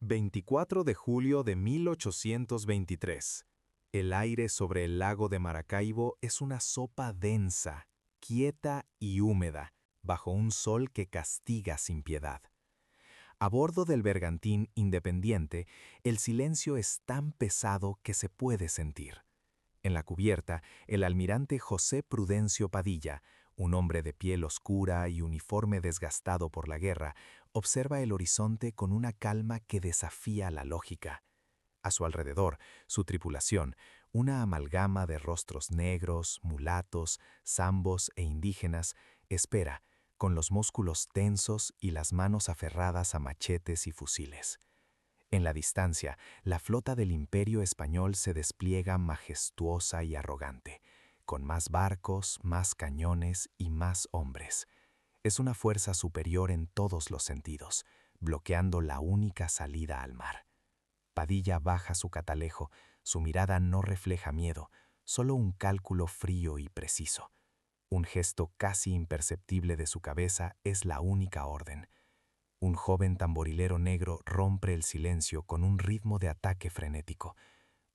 24 de julio de 1823. El aire sobre el lago de Maracaibo es una sopa densa, quieta y húmeda, bajo un sol que castiga sin piedad. A bordo del bergantín Independiente, el silencio es tan pesado que se puede sentir. En la cubierta, el almirante José Prudencio Padilla, un hombre de piel oscura y uniforme desgastado por la guerra, observa el horizonte con una calma que desafía la lógica. A su alrededor, su tripulación, una amalgama de rostros negros, mulatos, zambos e indígenas, espera, con los músculos tensos y las manos aferradas a machetes y fusiles. En la distancia, la flota del Imperio Español se despliega majestuosa y arrogante, con más barcos, más cañones y más hombres. Es una fuerza superior en todos los sentidos, bloqueando la única salida al mar. Padilla baja su catalejo, su mirada no refleja miedo, solo un cálculo frío y preciso. Un gesto casi imperceptible de su cabeza es la única orden. Un joven tamborilero negro rompe el silencio con un ritmo de ataque frenético.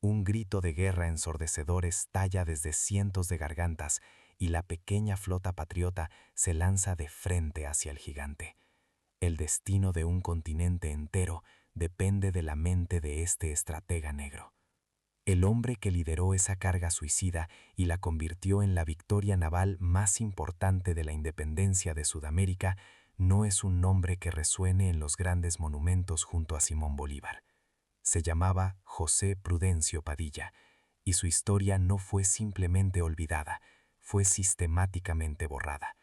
Un grito de guerra ensordecedor estalla desde cientos de gargantas y la pequeña flota patriota se lanza de frente hacia el gigante. El destino de un continente entero depende de la mente de este estratega negro. El hombre que lideró esa carga suicida y la convirtió en la victoria naval más importante de la independencia de Sudamérica no es un nombre que resuene en los grandes monumentos junto a Simón Bolívar. Se llamaba José Prudencio Padilla, y su historia no fue simplemente olvidada, fue sistemáticamente borrada.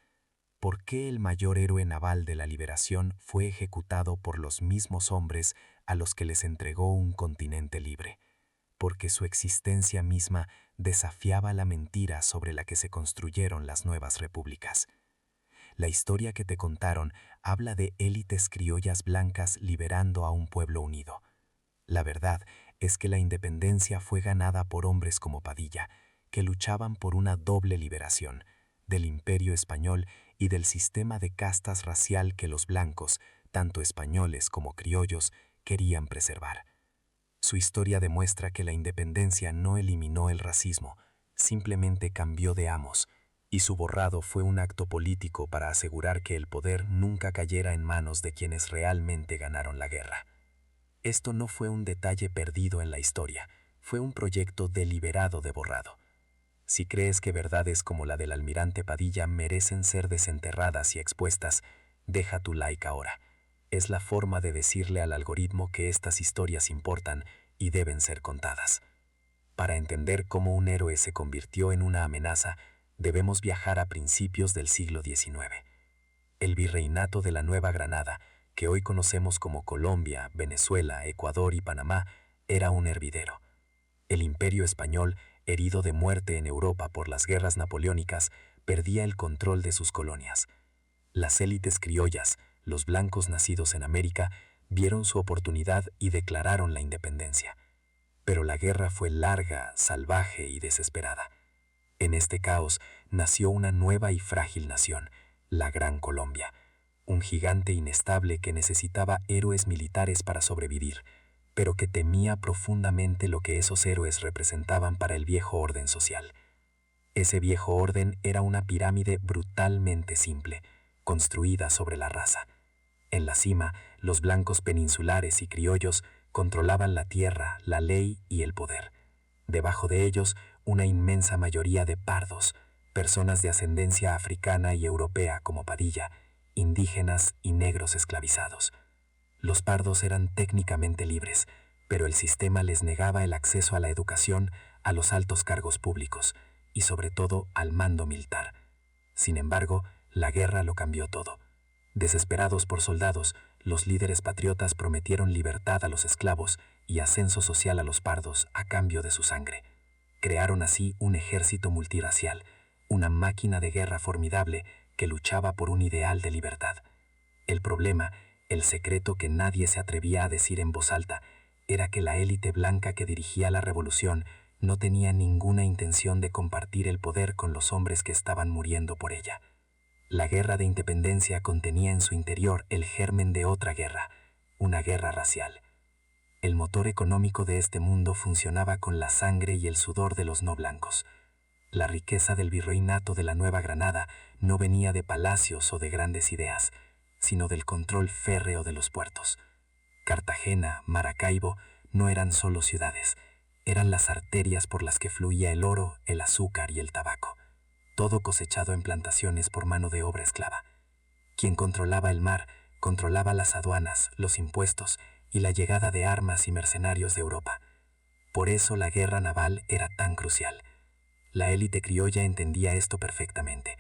¿Por qué el mayor héroe naval de la liberación fue ejecutado por los mismos hombres a los que les entregó un continente libre? Porque su existencia misma desafiaba la mentira sobre la que se construyeron las nuevas repúblicas. La historia que te contaron habla de élites criollas blancas liberando a un pueblo unido. La verdad es que la independencia fue ganada por hombres como Padilla, que luchaban por una doble liberación, del imperio español y del sistema de castas racial que los blancos, tanto españoles como criollos, querían preservar. Su historia demuestra que la independencia no eliminó el racismo, simplemente cambió de amos, y su borrado fue un acto político para asegurar que el poder nunca cayera en manos de quienes realmente ganaron la guerra. Esto no fue un detalle perdido en la historia, fue un proyecto deliberado de borrado. Si crees que verdades como la del almirante Padilla merecen ser desenterradas y expuestas, deja tu like ahora. Es la forma de decirle al algoritmo que estas historias importan y deben ser contadas. Para entender cómo un héroe se convirtió en una amenaza, debemos viajar a principios del siglo XIX. El virreinato de la Nueva Granada, que hoy conocemos como Colombia, Venezuela, Ecuador y Panamá, era un hervidero. El imperio español, herido de muerte en Europa por las guerras napoleónicas, perdía el control de sus colonias. Las élites criollas, los blancos nacidos en América, vieron su oportunidad y declararon la independencia. Pero la guerra fue larga, salvaje y desesperada. En este caos nació una nueva y frágil nación, la Gran Colombia, un gigante inestable que necesitaba héroes militares para sobrevivir, pero que temía profundamente lo que esos héroes representaban para el viejo orden social. Ese viejo orden era una pirámide brutalmente simple, construida sobre la raza. En la cima, los blancos peninsulares y criollos controlaban la tierra, la ley y el poder. Debajo de ellos, una inmensa mayoría de pardos, personas de ascendencia africana y europea como Padilla, indígenas y negros esclavizados. Los pardos eran técnicamente libres, pero el sistema les negaba el acceso a la educación, a los altos cargos públicos y sobre todo al mando militar. Sin embargo, la guerra lo cambió todo. Desesperados por soldados, los líderes patriotas prometieron libertad a los esclavos y ascenso social a los pardos a cambio de su sangre. Crearon así un ejército multirracial, una máquina de guerra formidable que luchaba por un ideal de libertad. El problema, el secreto que nadie se atrevía a decir en voz alta, era que la élite blanca que dirigía la revolución no tenía ninguna intención de compartir el poder con los hombres que estaban muriendo por ella. La guerra de independencia contenía en su interior el germen de otra guerra, una guerra racial. El motor económico de este mundo funcionaba con la sangre y el sudor de los no blancos. La riqueza del virreinato de la Nueva Granada no venía de palacios o de grandes ideas, sino del control férreo de los puertos. Cartagena, Maracaibo, no eran solo ciudades, eran las arterias por las que fluía el oro, el azúcar y el tabaco, todo cosechado en plantaciones por mano de obra esclava. Quien controlaba el mar, controlaba las aduanas, los impuestos y la llegada de armas y mercenarios de Europa. Por eso la guerra naval era tan crucial. La élite criolla entendía esto perfectamente.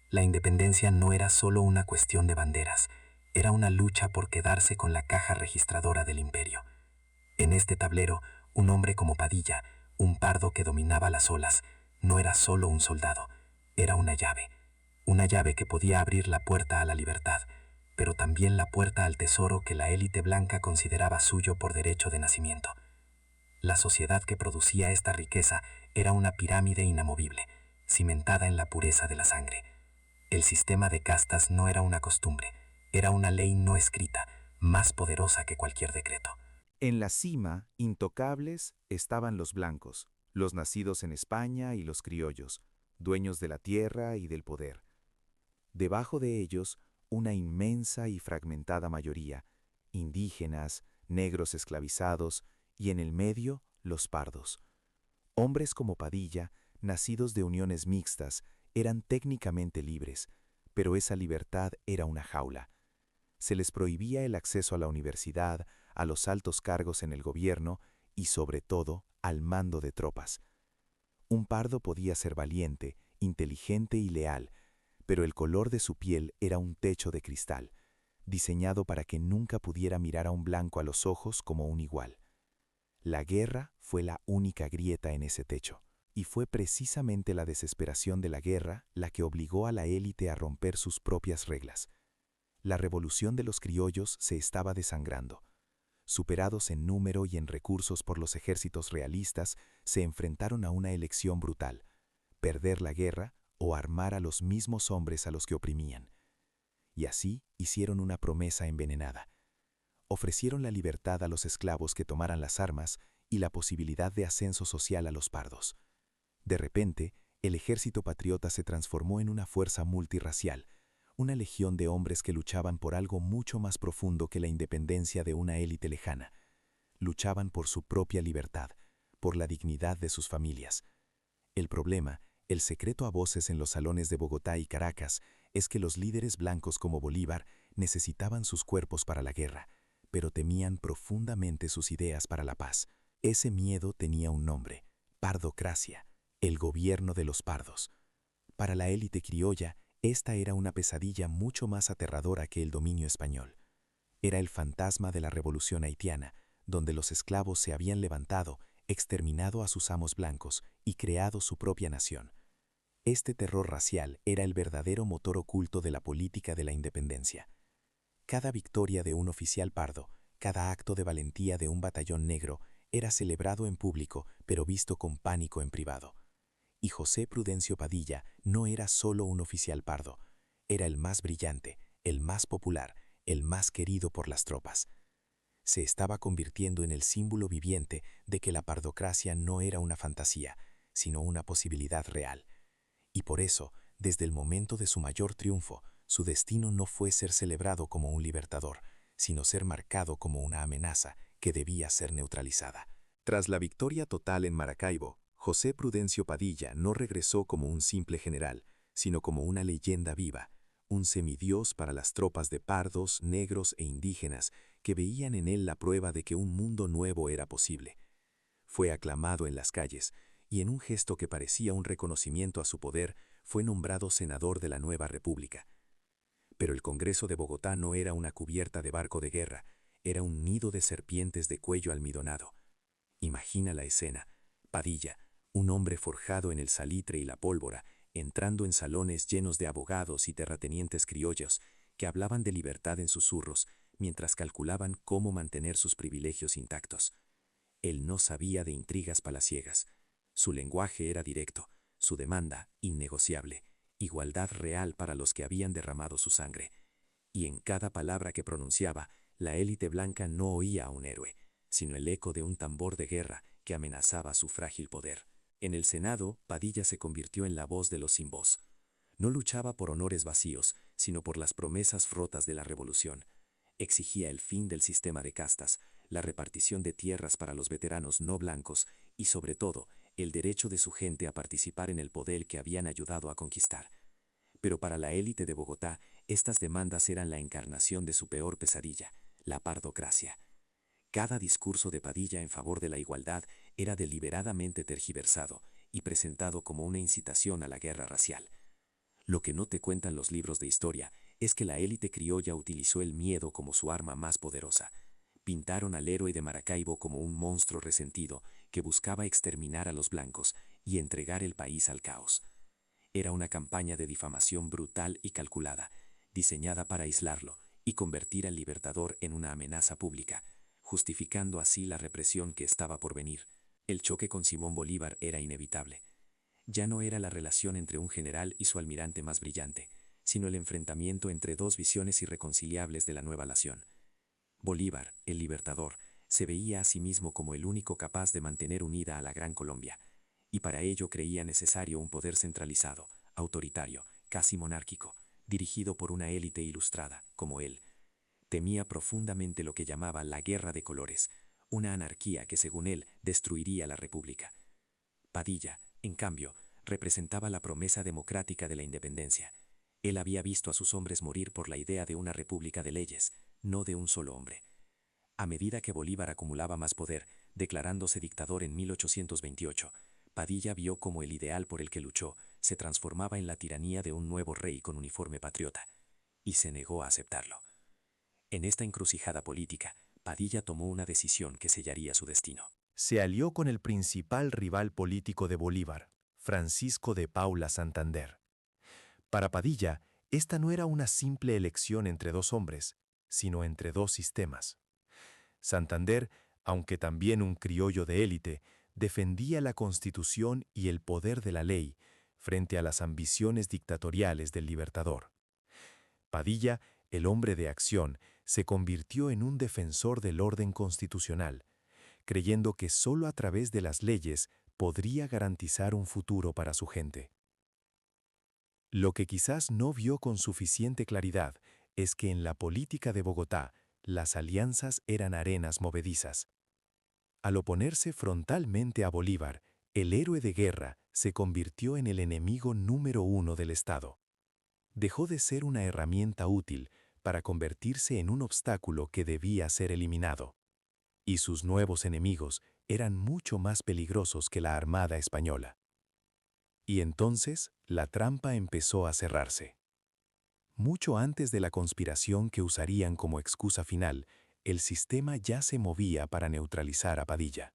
La independencia no era solo una cuestión de banderas, era una lucha por quedarse con la caja registradora del imperio. En este tablero, un hombre como Padilla, un pardo que dominaba las olas, no era solo un soldado, era una llave que podía abrir la puerta a la libertad, pero también la puerta al tesoro que la élite blanca consideraba suyo por derecho de nacimiento. La sociedad que producía esta riqueza era una pirámide inamovible, cimentada en la pureza de la sangre. El sistema de castas no era una costumbre, era una ley no escrita, más poderosa que cualquier decreto. En la cima, intocables, estaban los blancos, los nacidos en España y los criollos, dueños de la tierra y del poder. Debajo de ellos, una inmensa y fragmentada mayoría, indígenas, negros esclavizados, y en el medio, los pardos. Hombres como Padilla, nacidos de uniones mixtas, eran técnicamente libres, pero esa libertad era una jaula. Se les prohibía el acceso a la universidad, a los altos cargos en el gobierno y, sobre todo, al mando de tropas. Un pardo podía ser valiente, inteligente y leal, pero el color de su piel era un techo de cristal, diseñado para que nunca pudiera mirar a un blanco a los ojos como un igual. La guerra fue la única grieta en ese techo, y fue precisamente la desesperación de la guerra la que obligó a la élite a romper sus propias reglas. La revolución de los criollos se estaba desangrando. Superados en número y en recursos por los ejércitos realistas, se enfrentaron a una elección brutal: perder la guerra o armar a los mismos hombres a los que oprimían. Y así hicieron una promesa envenenada. Ofrecieron la libertad a los esclavos que tomaran las armas y la posibilidad de ascenso social a los pardos. De repente, el ejército patriota se transformó en una fuerza multirracial, una legión de hombres que luchaban por algo mucho más profundo que la independencia de una élite lejana. Luchaban por su propia libertad, por la dignidad de sus familias. El problema, el secreto a voces en los salones de Bogotá y Caracas, es que los líderes blancos como Bolívar necesitaban sus cuerpos para la guerra, pero temían profundamente sus ideas para la paz. Ese miedo tenía un nombre: pardocracia, el gobierno de los pardos. Para la élite criolla, esta era una pesadilla mucho más aterradora que el dominio español. Era el fantasma de la revolución haitiana, donde los esclavos se habían levantado, exterminado a sus amos blancos y creado su propia nación. Este terror racial era el verdadero motor oculto de la política de la independencia. Cada victoria de un oficial pardo, cada acto de valentía de un batallón negro, era celebrado en público, pero visto con pánico en privado. Y José Prudencio Padilla no era solo un oficial pardo, era el más brillante, el más popular, el más querido por las tropas. Se estaba convirtiendo en el símbolo viviente de que la pardocracia no era una fantasía, sino una posibilidad real. Y por eso, desde el momento de su mayor triunfo, su destino no fue ser celebrado como un libertador, sino ser marcado como una amenaza que debía ser neutralizada. Tras la victoria total en Maracaibo, José Prudencio Padilla no regresó como un simple general, sino como una leyenda viva, un semidios para las tropas de pardos, negros e indígenas que veían en él la prueba de que un mundo nuevo era posible. Fue aclamado en las calles, y en un gesto que parecía un reconocimiento a su poder, fue nombrado senador de la nueva república. Pero el Congreso de Bogotá no era una cubierta de barco de guerra, era un nido de serpientes de cuello almidonado. Imagina la escena: Padilla, un hombre forjado en el salitre y la pólvora, entrando en salones llenos de abogados y terratenientes criollos que hablaban de libertad en susurros mientras calculaban cómo mantener sus privilegios intactos. Él no sabía de intrigas palaciegas. Su lenguaje era directo, su demanda innegociable, igualdad real para los que habían derramado su sangre. Y en cada palabra que pronunciaba, la élite blanca no oía a un héroe, sino el eco de un tambor de guerra que amenazaba su frágil poder. En el Senado, Padilla se convirtió en la voz de los sin voz. No luchaba por honores vacíos, sino por las promesas rotas de la revolución. Exigía el fin del sistema de castas, la repartición de tierras para los veteranos no blancos y, sobre todo, el derecho de su gente a participar en el poder que habían ayudado a conquistar. Pero para la élite de Bogotá, estas demandas eran la encarnación de su peor pesadilla, la pardocracia. Cada discurso de Padilla en favor de la igualdad era deliberadamente tergiversado y presentado como una incitación a la guerra racial. Lo que no te cuentan los libros de historia es que la élite criolla utilizó el miedo como su arma más poderosa. Pintaron al héroe de Maracaibo como un monstruo resentido que buscaba exterminar a los blancos y entregar el país al caos. Era una campaña de difamación brutal y calculada, diseñada para aislarlo y convertir al Libertador en una amenaza pública, justificando así la represión que estaba por venir. El choque con Simón Bolívar era inevitable. Ya no era la relación entre un general y su almirante más brillante, sino el enfrentamiento entre dos visiones irreconciliables de la nueva nación. Bolívar, el Libertador, se veía a sí mismo como el único capaz de mantener unida a la Gran Colombia, y para ello creía necesario un poder centralizado, autoritario, casi monárquico, dirigido por una élite ilustrada, como él. Temía profundamente lo que llamaba la guerra de colores, una anarquía que, según él, destruiría la República. Padilla, en cambio, representaba la promesa democrática de la independencia. Él había visto a sus hombres morir por la idea de una república de leyes, no de un solo hombre. A medida que Bolívar acumulaba más poder, declarándose dictador en 1828, Padilla vio cómo el ideal por el que luchó se transformaba en la tiranía de un nuevo rey con uniforme patriota, y se negó a aceptarlo. En esta encrucijada política, Padilla tomó una decisión que sellaría su destino. Se alió con el principal rival político de Bolívar, Francisco de Paula Santander. Para Padilla, esta no era una simple elección entre dos hombres, sino entre dos sistemas. Santander, aunque también un criollo de élite, defendía la Constitución y el poder de la ley frente a las ambiciones dictatoriales del Libertador. Padilla, el hombre de acción, se convirtió en un defensor del orden constitucional, creyendo que solo a través de las leyes podría garantizar un futuro para su gente. Lo que quizás no vio con suficiente claridad es que en la política de Bogotá las alianzas eran arenas movedizas. Al oponerse frontalmente a Bolívar, el héroe de guerra se convirtió en el enemigo número uno del Estado. Dejó de ser una herramienta útil para convertirse en un obstáculo que debía ser eliminado. Y sus nuevos enemigos eran mucho más peligrosos que la Armada española. Y entonces la trampa empezó a cerrarse. Mucho antes de la conspiración que usarían como excusa final, el sistema ya se movía para neutralizar a Padilla.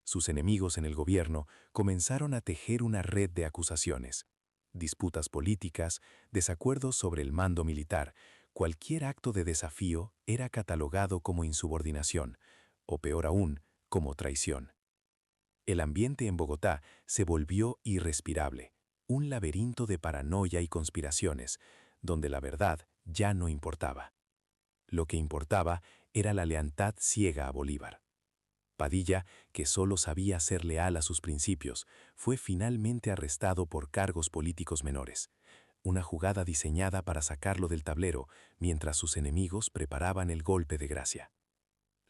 Sus enemigos en el gobierno comenzaron a tejer una red de acusaciones. Disputas políticas, desacuerdos sobre el mando militar, cualquier acto de desafío era catalogado como insubordinación, o peor aún, como traición. El ambiente en Bogotá se volvió irrespirable, un laberinto de paranoia y conspiraciones, donde la verdad ya no importaba. Lo que importaba era la lealtad ciega a Bolívar. Padilla, que solo sabía ser leal a sus principios, fue finalmente arrestado por cargos políticos menores, una jugada diseñada para sacarlo del tablero mientras sus enemigos preparaban el golpe de gracia.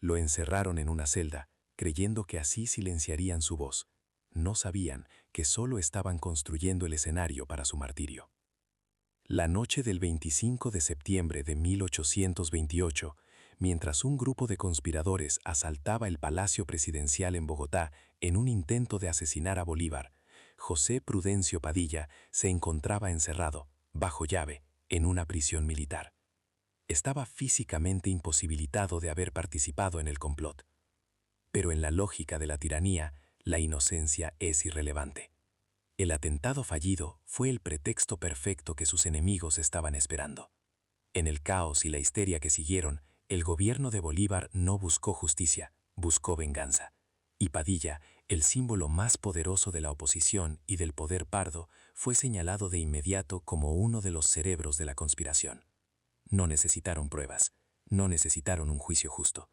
Lo encerraron en una celda, creyendo que así silenciarían su voz. No sabían que solo estaban construyendo el escenario para su martirio. La noche del 25 de septiembre de 1828, mientras un grupo de conspiradores asaltaba el Palacio Presidencial en Bogotá en un intento de asesinar a Bolívar, José Prudencio Padilla se encontraba encerrado, bajo llave, en una prisión militar. Estaba físicamente imposibilitado de haber participado en el complot. Pero en la lógica de la tiranía, la inocencia es irrelevante. El atentado fallido fue el pretexto perfecto que sus enemigos estaban esperando. En el caos y la histeria que siguieron, el gobierno de Bolívar no buscó justicia, buscó venganza. Y Padilla, el símbolo más poderoso de la oposición y del poder pardo, fue señalado de inmediato como uno de los cerebros de la conspiración. No necesitaron pruebas, no necesitaron un juicio justo.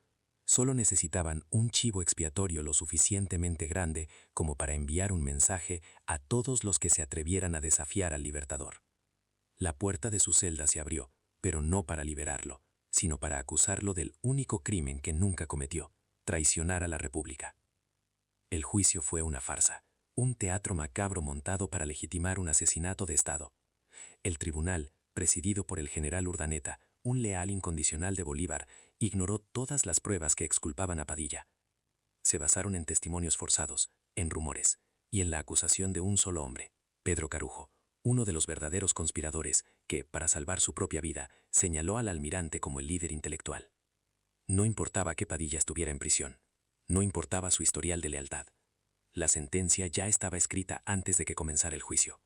Solo necesitaban un chivo expiatorio lo suficientemente grande como para enviar un mensaje a todos los que se atrevieran a desafiar al libertador. La puerta de su celda se abrió, pero no para liberarlo, sino para acusarlo del único crimen que nunca cometió: traicionar a la República. El juicio fue una farsa, un teatro macabro montado para legitimar un asesinato de Estado. El tribunal, presidido por el general Urdaneta, un leal incondicional de Bolívar, ignoró todas las pruebas que exculpaban a Padilla. Se basaron en testimonios forzados, en rumores, y en la acusación de un solo hombre, Pedro Carujo, uno de los verdaderos conspiradores que, para salvar su propia vida, señaló al almirante como el líder intelectual. No importaba que Padilla estuviera en prisión. No importaba su historial de lealtad. La sentencia ya estaba escrita antes de que comenzara el juicio.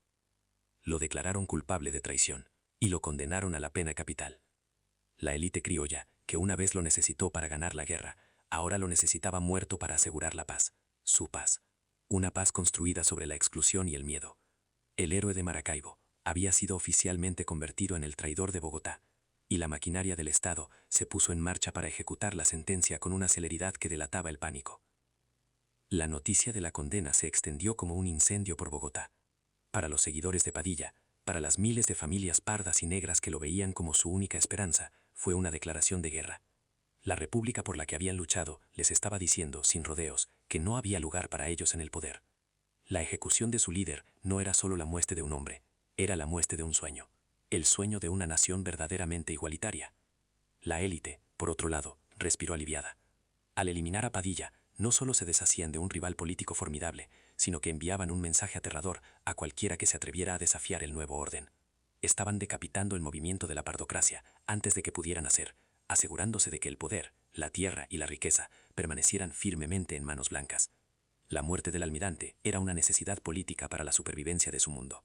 Lo declararon culpable de traición y lo condenaron a la pena capital. La élite criolla, que una vez lo necesitó para ganar la guerra, ahora lo necesitaba muerto para asegurar la paz, su paz. Una paz construida sobre la exclusión y el miedo. El héroe de Maracaibo había sido oficialmente convertido en el traidor de Bogotá, y la maquinaria del Estado se puso en marcha para ejecutar la sentencia con una celeridad que delataba el pánico. La noticia de la condena se extendió como un incendio por Bogotá. Para los seguidores de Padilla, para las miles de familias pardas y negras que lo veían como su única esperanza, fue una declaración de guerra. La república por la que habían luchado les estaba diciendo, sin rodeos, que no había lugar para ellos en el poder. La ejecución de su líder no era solo la muerte de un hombre, era la muerte de un sueño, el sueño de una nación verdaderamente igualitaria. La élite, por otro lado, respiró aliviada. Al eliminar a Padilla, no solo se deshacían de un rival político formidable, sino que enviaban un mensaje aterrador a cualquiera que se atreviera a desafiar el nuevo orden. Estaban decapitando el movimiento de la pardocracia antes de que pudiera nacer, asegurándose de que el poder, la tierra y la riqueza permanecieran firmemente en manos blancas. La muerte del almirante era una necesidad política para la supervivencia de su mundo.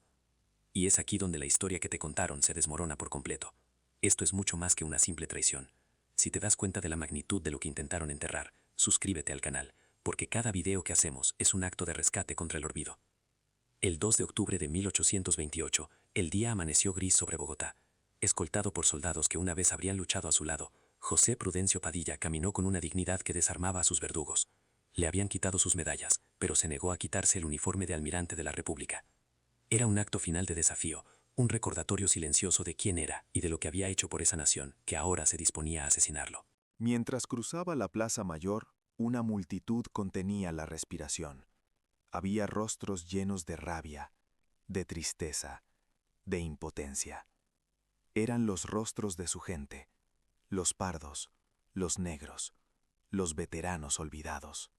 Y es aquí donde la historia que te contaron se desmorona por completo. Esto es mucho más que una simple traición. Si te das cuenta de la magnitud de lo que intentaron enterrar, suscríbete al canal, porque cada video que hacemos es un acto de rescate contra el olvido. El 2 de octubre de 1828, el día amaneció gris sobre Bogotá. Escoltado por soldados que una vez habrían luchado a su lado, José Prudencio Padilla caminó con una dignidad que desarmaba a sus verdugos. Le habían quitado sus medallas, pero se negó a quitarse el uniforme de almirante de la República. Era un acto final de desafío, un recordatorio silencioso de quién era y de lo que había hecho por esa nación, que ahora se disponía a asesinarlo. Mientras cruzaba la Plaza Mayor, una multitud contenía la respiración. Había rostros llenos de rabia, de tristeza, de impotencia. Eran los rostros de su gente, los pardos, los negros, los veteranos olvidados.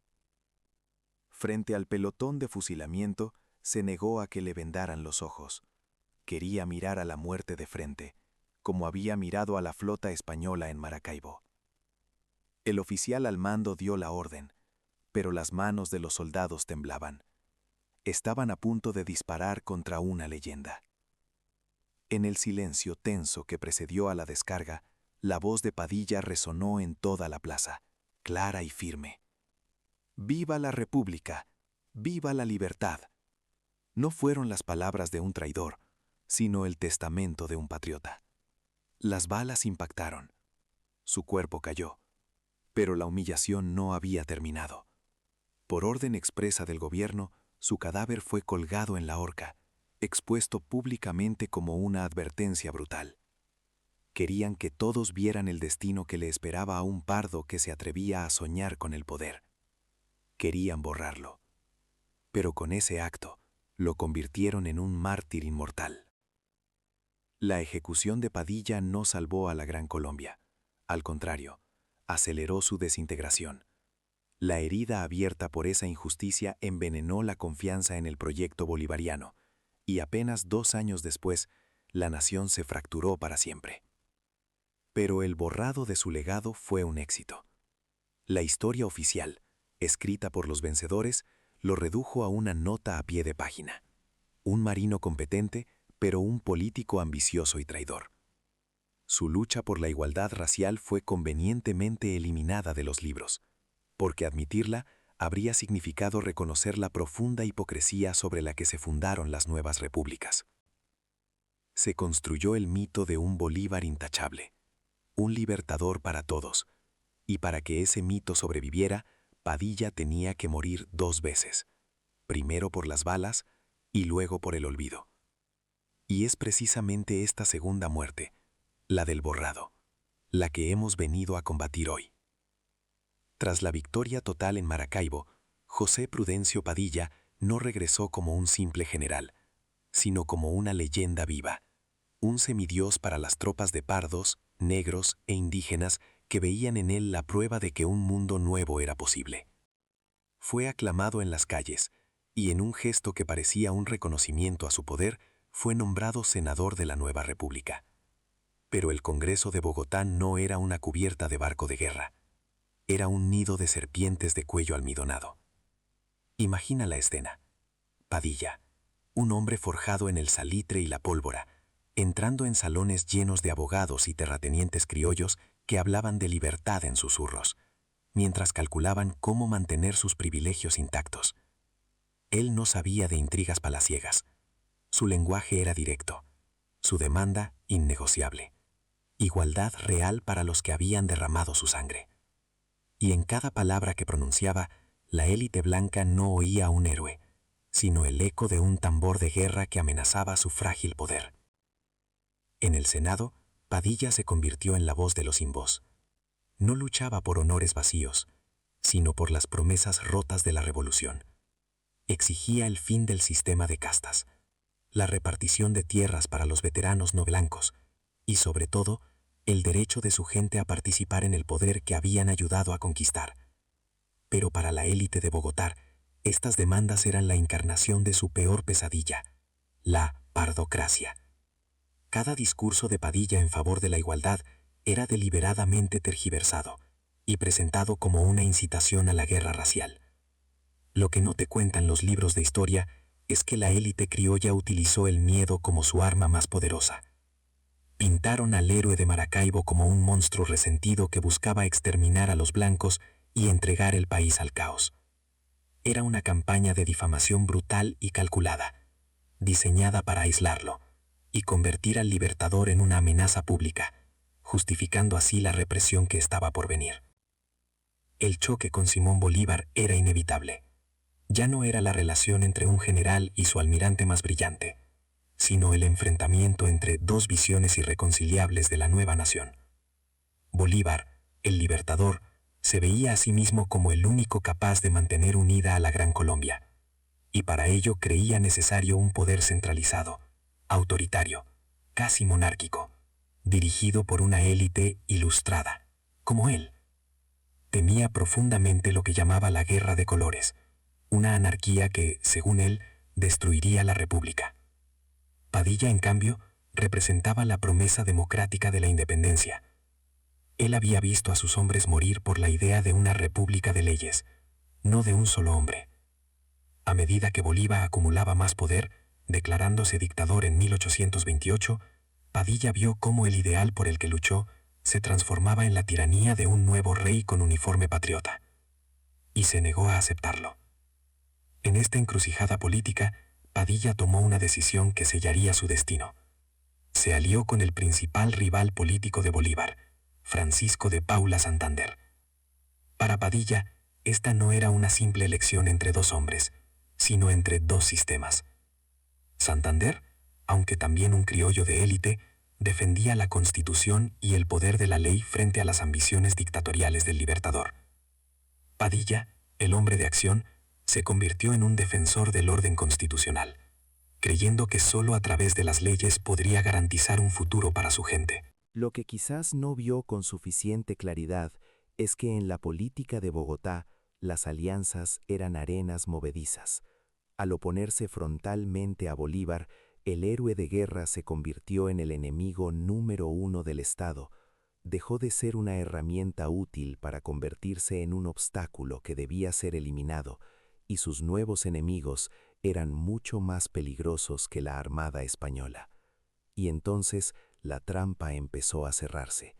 Frente al pelotón de fusilamiento, se negó a que le vendaran los ojos. Quería mirar a la muerte de frente, como había mirado a la flota española en Maracaibo. El oficial al mando dio la orden, pero las manos de los soldados temblaban. Estaban a punto de disparar contra una leyenda. En el silencio tenso que precedió a la descarga, la voz de Padilla resonó en toda la plaza, clara y firme. ¡Viva la República! ¡Viva la libertad! No fueron las palabras de un traidor, sino el testamento de un patriota. Las balas impactaron. Su cuerpo cayó, pero la humillación no había terminado. Por orden expresa del gobierno, su cadáver fue colgado en la horca, expuesto públicamente como una advertencia brutal. Querían que todos vieran el destino que le esperaba a un pardo que se atrevía a soñar con el poder. Querían borrarlo. Pero con ese acto, lo convirtieron en un mártir inmortal. La ejecución de Padilla no salvó a la Gran Colombia. Al contrario, aceleró su desintegración. La herida abierta por esa injusticia envenenó la confianza en el proyecto bolivariano, y apenas 2 años después, la nación se fracturó para siempre. Pero el borrado de su legado fue un éxito. La historia oficial, escrita por los vencedores, lo redujo a una nota a pie de página. Un marino competente, pero un político ambicioso y traidor. Su lucha por la igualdad racial fue convenientemente eliminada de los libros, porque admitirla habría significado reconocer la profunda hipocresía sobre la que se fundaron las nuevas repúblicas. Se construyó el mito de un Bolívar intachable, un libertador para todos, Y para que ese mito sobreviviera, Padilla tenía que morir 2 veces, primero por las balas y luego por el olvido. Y es precisamente esta segunda muerte, la del borrado, la que hemos venido a combatir hoy. Tras la victoria total en Maracaibo, José Prudencio Padilla no regresó como un simple general, sino como una leyenda viva, un semidios para las tropas de pardos, negros e indígenas que veían en él la prueba de que un mundo nuevo era posible. Fue aclamado en las calles, y en un gesto que parecía un reconocimiento a su poder, fue nombrado senador de la nueva república. Pero el Congreso de Bogotá no era una cubierta de barco de guerra, era un nido de serpientes de cuello almidonado. Imagina la escena. Padilla, un hombre forjado en el salitre y la pólvora, entrando en salones llenos de abogados y terratenientes criollos que hablaban de libertad en susurros, mientras calculaban cómo mantener sus privilegios intactos. Él no sabía de intrigas palaciegas. Su lenguaje era directo, su demanda innegociable. Igualdad real para los que habían derramado su sangre. Y en cada palabra que pronunciaba, la élite blanca no oía a un héroe, sino el eco de un tambor de guerra que amenazaba su frágil poder. En el Senado, Padilla se convirtió en la voz de los sin voz. No luchaba por honores vacíos, sino por las promesas rotas de la revolución. Exigía el fin del sistema de castas, la repartición de tierras para los veteranos no blancos y, sobre todo, el derecho de su gente a participar en el poder que habían ayudado a conquistar. Pero para la élite de Bogotá, estas demandas eran la encarnación de su peor pesadilla, la pardocracia. Cada discurso de Padilla en favor de la igualdad era deliberadamente tergiversado y presentado como una incitación a la guerra racial. Lo que no te cuentan los libros de historia es que la élite criolla utilizó el miedo como su arma más poderosa. Pintaron al héroe de Maracaibo como un monstruo resentido que buscaba exterminar a los blancos y entregar el país al caos. Era una campaña de difamación brutal y calculada, diseñada para aislarlo y convertir al libertador en una amenaza pública, justificando así la represión que estaba por venir. El choque con Simón Bolívar era inevitable. Ya no era la relación entre un general y su almirante más brillante, sino el enfrentamiento entre dos visiones irreconciliables de la nueva nación. Bolívar, el libertador, se veía a sí mismo como el único capaz de mantener unida a la Gran Colombia, y para ello creía necesario un poder centralizado, autoritario, casi monárquico, dirigido por una élite ilustrada, como él. Temía profundamente lo que llamaba la Guerra de Colores, una anarquía que, según él, destruiría la República. Padilla, en cambio, representaba la promesa democrática de la independencia. Él había visto a sus hombres morir por la idea de una república de leyes, no de un solo hombre. A medida que Bolívar acumulaba más poder, declarándose dictador en 1828, Padilla vio cómo el ideal por el que luchó se transformaba en la tiranía de un nuevo rey con uniforme patriota. Y se negó a aceptarlo. En esta encrucijada política, Padilla tomó una decisión que sellaría su destino. Se alió con el principal rival político de Bolívar, Francisco de Paula Santander. Para Padilla, esta no era una simple elección entre dos hombres, sino entre dos sistemas. Santander, aunque también un criollo de élite, defendía la Constitución y el poder de la ley frente a las ambiciones dictatoriales del libertador. Padilla, el hombre de acción, se convirtió en un defensor del orden constitucional, creyendo que solo a través de las leyes podría garantizar un futuro para su gente. Lo que quizás no vio con suficiente claridad es que en la política de Bogotá las alianzas eran arenas movedizas. Al oponerse frontalmente a Bolívar, el héroe de guerra se convirtió en el enemigo número uno del Estado. Dejó de ser una herramienta útil para convertirse en un obstáculo que debía ser eliminado, y sus nuevos enemigos eran mucho más peligrosos que la Armada española. Y entonces la trampa empezó a cerrarse.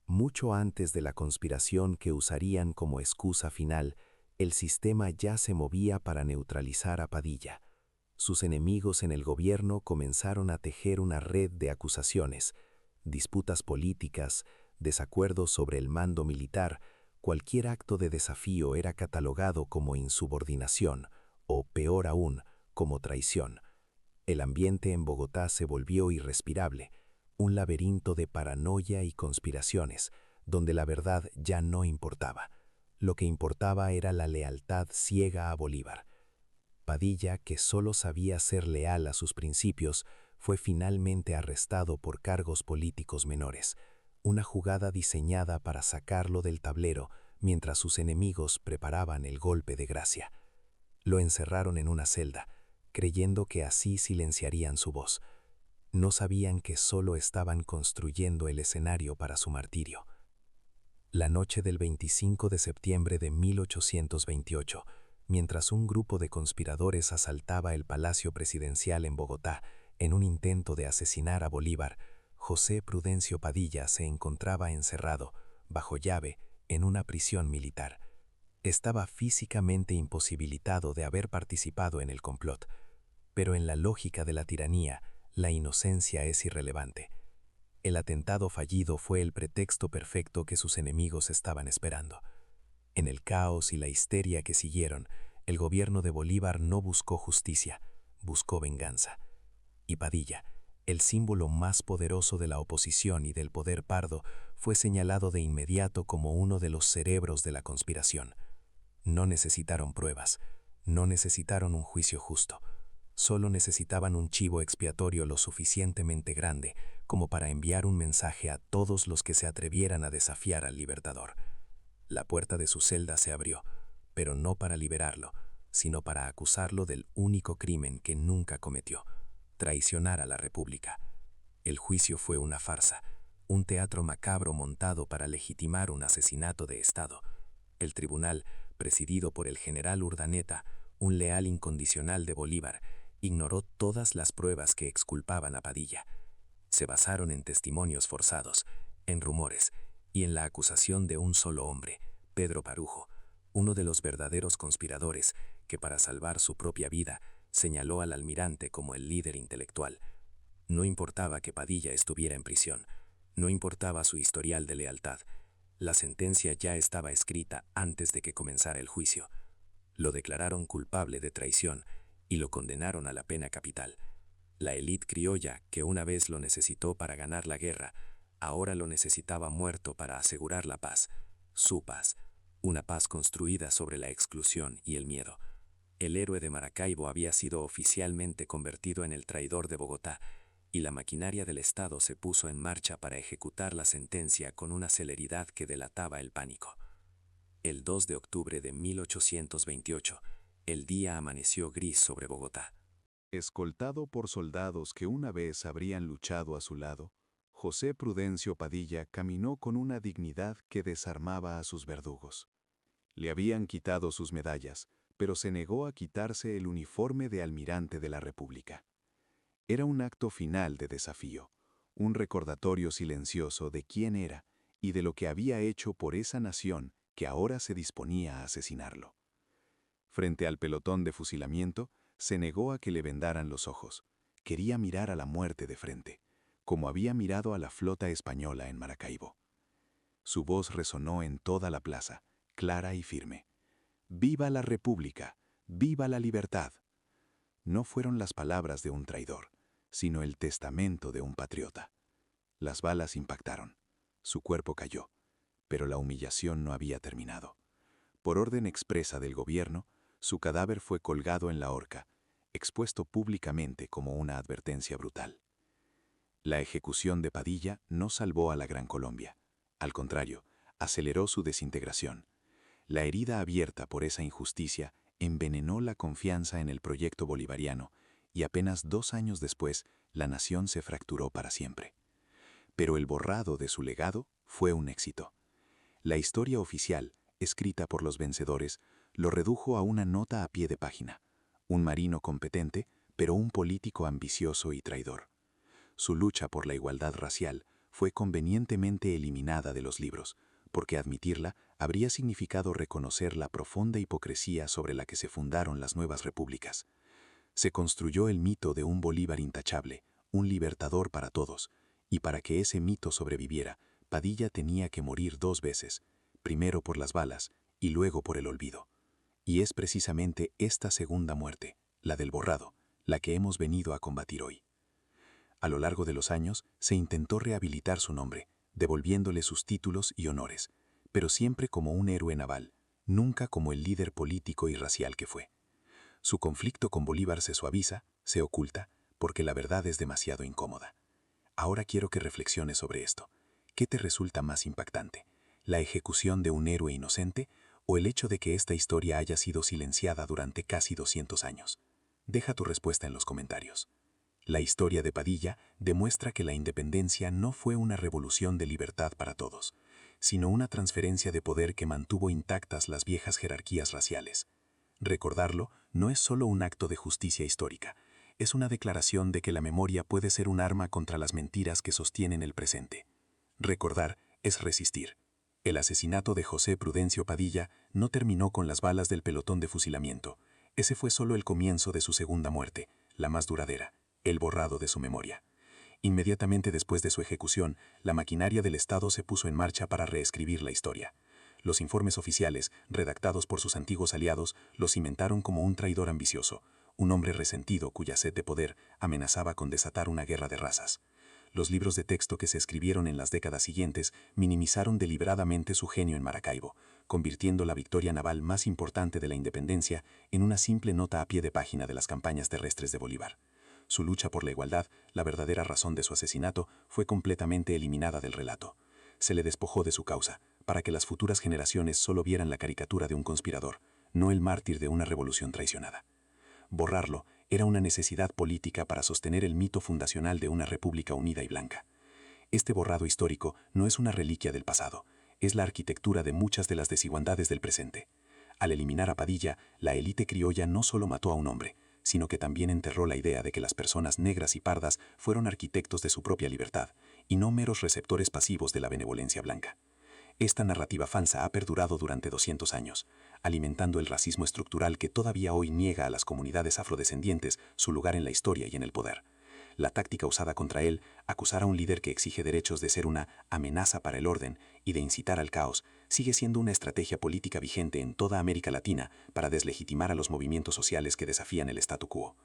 Mucho antes de la conspiración que usarían como excusa final, el sistema ya se movía para neutralizar a Padilla. Sus enemigos en el gobierno comenzaron a tejer una red de acusaciones, disputas políticas, desacuerdos sobre el mando militar, cualquier acto de desafío era catalogado como insubordinación o, peor aún, como traición. El ambiente en Bogotá se volvió irrespirable, un laberinto de paranoia y conspiraciones, donde la verdad ya no importaba. Lo que importaba era la lealtad ciega a Bolívar. Padilla, que solo sabía ser leal a sus principios, fue finalmente arrestado por cargos políticos menores, una jugada diseñada para sacarlo del tablero mientras sus enemigos preparaban el golpe de gracia. Lo encerraron en una celda, creyendo que así silenciarían su voz. No sabían que solo estaban construyendo el escenario para su martirio. La noche del 25 de septiembre de 1828, mientras un grupo de conspiradores asaltaba el Palacio Presidencial en Bogotá en un intento de asesinar a Bolívar, José Prudencio Padilla se encontraba encerrado, bajo llave, en una prisión militar. Estaba físicamente imposibilitado de haber participado en el complot, pero en la lógica de la tiranía, la inocencia es irrelevante. El atentado fallido fue el pretexto perfecto que sus enemigos estaban esperando. En el caos y la histeria que siguieron, el gobierno de Bolívar no buscó justicia, buscó venganza. Y Padilla, el símbolo más poderoso de la oposición y del poder pardo, fue señalado de inmediato como uno de los cerebros de la conspiración. No necesitaron pruebas, no necesitaron un juicio justo. Solo necesitaban un chivo expiatorio lo suficientemente grande como para enviar un mensaje a todos los que se atrevieran a desafiar al Libertador. La puerta de su celda se abrió, pero no para liberarlo, sino para acusarlo del único crimen que nunca cometió: traicionar a la República. El juicio fue una farsa, un teatro macabro montado para legitimar un asesinato de Estado. El tribunal, presidido por el general Urdaneta, un leal incondicional de Bolívar, ignoró todas las pruebas que exculpaban a Padilla. Se basaron en testimonios forzados, en rumores y en la acusación de un solo hombre, Pedro Parujo, uno de los verdaderos conspiradores que, para salvar su propia vida, señaló al almirante como el líder intelectual. No importaba que Padilla estuviera en prisión, no importaba su historial de lealtad. La sentencia ya estaba escrita antes de que comenzara el juicio. Lo declararon culpable de traición y lo condenaron a la pena capital. La élite criolla, que una vez lo necesitó para ganar la guerra, ahora lo necesitaba muerto para asegurar la paz, su paz, una paz construida sobre la exclusión y el miedo. El héroe de Maracaibo había sido oficialmente convertido en el traidor de Bogotá, y la maquinaria del Estado se puso en marcha para ejecutar la sentencia con una celeridad que delataba el pánico. El 2 de octubre de 1828, el día amaneció gris sobre Bogotá. Escoltado por soldados que una vez habrían luchado a su lado, José Prudencio Padilla caminó con una dignidad que desarmaba a sus verdugos. Le habían quitado sus medallas, pero se negó a quitarse el uniforme de almirante de la República. Era un acto final de desafío, un recordatorio silencioso de quién era y de lo que había hecho por esa nación que ahora se disponía a asesinarlo. Frente al pelotón de fusilamiento, se negó a que le vendaran los ojos. Quería mirar a la muerte de frente, como había mirado a la flota española en Maracaibo. Su voz resonó en toda la plaza, clara y firme. ¡Viva la República! ¡Viva la libertad! No fueron las palabras de un traidor, sino el testamento de un patriota. Las balas impactaron. Su cuerpo cayó, pero la humillación no había terminado. Por orden expresa del gobierno, su cadáver fue colgado en la horca, expuesto públicamente como una advertencia brutal. La ejecución de Padilla no salvó a la Gran Colombia. Al contrario, aceleró su desintegración. La herida abierta por esa injusticia envenenó la confianza en el proyecto bolivariano y apenas 2 años después la nación se fracturó para siempre. Pero el borrado de su legado fue un éxito. La historia oficial, escrita por los vencedores, lo redujo a una nota a pie de página. Un marino competente, pero un político ambicioso y traidor. Su lucha por la igualdad racial fue convenientemente eliminada de los libros, porque admitirla habría significado reconocer la profunda hipocresía sobre la que se fundaron las nuevas repúblicas. Se construyó el mito de un Bolívar intachable, un libertador para todos, y para que ese mito sobreviviera, Padilla tenía que morir 2 veces, primero por las balas y luego por el olvido. Y es precisamente esta segunda muerte, la del borrado, la que hemos venido a combatir hoy. A lo largo de los años se intentó rehabilitar su nombre, devolviéndole sus títulos y honores, pero siempre como un héroe naval, nunca como el líder político y racial que fue. Su conflicto con Bolívar se suaviza, se oculta, porque la verdad es demasiado incómoda. Ahora quiero que reflexiones sobre esto. ¿Qué te resulta más impactante? ¿La ejecución de un héroe inocente o el hecho de que esta historia haya sido silenciada durante casi 200 años? Deja tu respuesta en los comentarios. La historia de Padilla demuestra que la independencia no fue una revolución de libertad para todos, sino una transferencia de poder que mantuvo intactas las viejas jerarquías raciales. Recordarlo no es solo un acto de justicia histórica, es una declaración de que la memoria puede ser un arma contra las mentiras que sostienen el presente. Recordar es resistir. El asesinato de José Prudencio Padilla no terminó con las balas del pelotón de fusilamiento. Ese fue solo el comienzo de su segunda muerte, la más duradera, el borrado de su memoria. Inmediatamente después de su ejecución, la maquinaria del Estado se puso en marcha para reescribir la historia. Los informes oficiales, redactados por sus antiguos aliados, lo cimentaron como un traidor ambicioso, un hombre resentido cuya sed de poder amenazaba con desatar una guerra de razas. Los libros de texto que se escribieron en las décadas siguientes minimizaron deliberadamente su genio en Maracaibo, convirtiendo la victoria naval más importante de la independencia en una simple nota a pie de página de las campañas terrestres de Bolívar. Su lucha por la igualdad, la verdadera razón de su asesinato, fue completamente eliminada del relato. Se le despojó de su causa, para que las futuras generaciones solo vieran la caricatura de un conspirador, no el mártir de una revolución traicionada. Borrarlo era una necesidad política para sostener el mito fundacional de una república unida y blanca. Este borrado histórico no es una reliquia del pasado, es la arquitectura de muchas de las desigualdades del presente. Al eliminar a Padilla, la élite criolla no solo mató a un hombre, sino que también enterró la idea de que las personas negras y pardas fueron arquitectos de su propia libertad, y no meros receptores pasivos de la benevolencia blanca. Esta narrativa falsa ha perdurado durante 200 años, alimentando el racismo estructural que todavía hoy niega a las comunidades afrodescendientes su lugar en la historia y en el poder. La táctica usada contra él, acusar a un líder que exige derechos de ser una amenaza para el orden y de incitar al caos, sigue siendo una estrategia política vigente en toda América Latina para deslegitimar a los movimientos sociales que desafían el statu quo.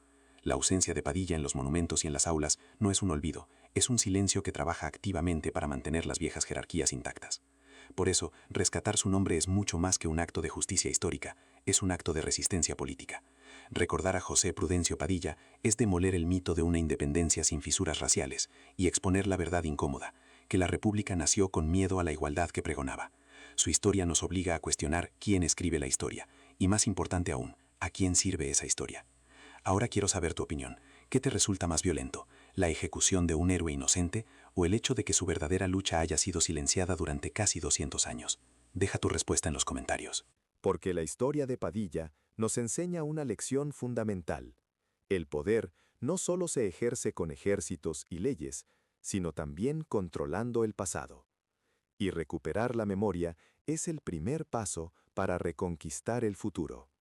La ausencia de Padilla en los monumentos y en las aulas no es un olvido, es un silencio que trabaja activamente para mantener las viejas jerarquías intactas. Por eso, rescatar su nombre es mucho más que un acto de justicia histórica, es un acto de resistencia política. Recordar a José Prudencio Padilla es demoler el mito de una independencia sin fisuras raciales y exponer la verdad incómoda, que la República nació con miedo a la igualdad que pregonaba. Su historia nos obliga a cuestionar quién escribe la historia, y más importante aún, a quién sirve esa historia. Ahora quiero saber tu opinión. ¿Qué te resulta más violento? ¿La ejecución de un héroe inocente o el hecho de que su verdadera lucha haya sido silenciada durante casi 200 años? Deja tu respuesta en los comentarios. Porque la historia de Padilla nos enseña una lección fundamental. El poder no solo se ejerce con ejércitos y leyes, sino también controlando el pasado. Y recuperar la memoria es el primer paso para reconquistar el futuro.